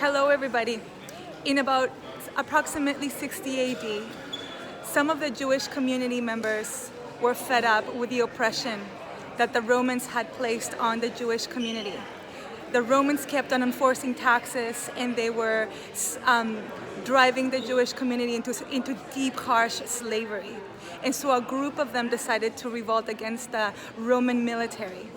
Hello everybody. In about approximately 60 AD, some of the Jewish community members were fed up with the oppression that the Romans had placed on the Jewish community. The Romans kept on enforcing taxes, and they were driving the Jewish community into deep, harsh slavery. And so a group of them decided to revolt against the Roman military.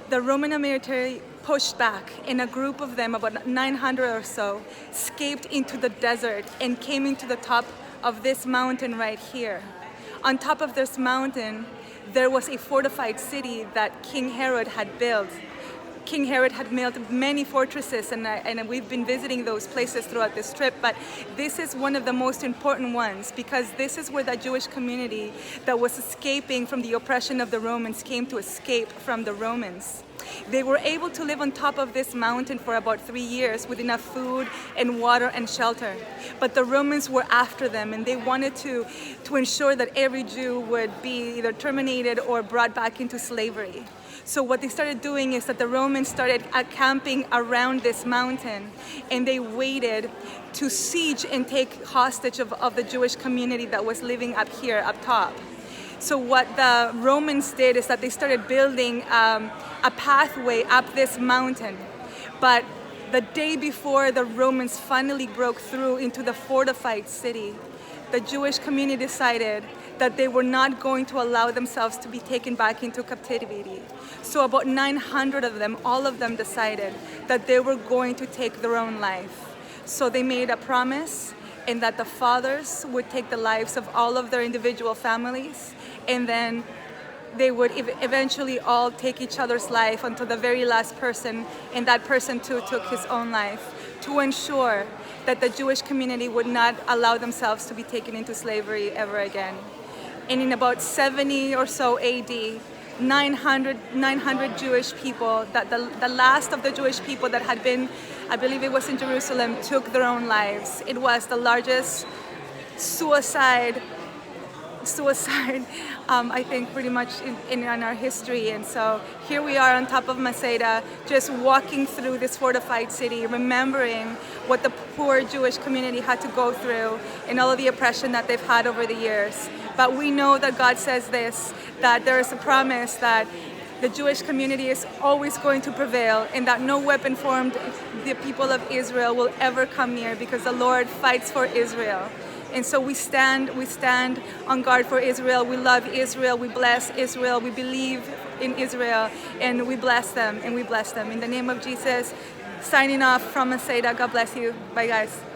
The Roman military pushed back, and a group of them, about 900 or so, escaped into the desert and came into the top of this mountain right here. On top of this mountain, there was a fortified city that King Herod had built. King Herod had built many fortresses, and we've been visiting those places throughout this trip, but this is one of the most important ones because this is where the Jewish community that was escaping from the oppression of the Romans came to escape from the Romans. They were able to live on top of this mountain for about 3 years with enough food and water and shelter. But the Romans were after them, and they wanted to ensure that every Jew would be either terminated or brought back into slavery. So what they started doing is that the Romans started camping around this mountain, and they waited to siege and take hostage of the Jewish community that was living up here, up top. So what the Romans did is that they started building a pathway up this mountain. But the day before the Romans finally broke through into the fortified city, the Jewish community decided that they were not going to allow themselves to be taken back into captivity. So about 900 of them, all of them decided that they were going to take their own life. So they made a promise, and that the fathers would take the lives of all of their individual families, and then they would eventually all take each other's life until the very last person, and that person too took his own life, to ensure that the Jewish community would not allow themselves to be taken into slavery ever again. And in about 70 or so AD, 900 Jewish people, that the last of the Jewish people that had been, I believe it was in Jerusalem, took their own lives. It was the largest suicide, I think, pretty much in our history. And so here we are on top of Masada, just walking through this fortified city, remembering what the poor Jewish community had to go through and all of the oppression that they've had over the years. But we know that God says this, that there is a promise that the Jewish community is always going to prevail, and that no weapon formed the people of Israel will ever come near, because the Lord fights for Israel. And so we stand on guard for Israel. We love Israel. We bless Israel. We believe in Israel, and we bless them, and we bless them. In the name of Jesus, signing off from Masada. God bless you. Bye, guys.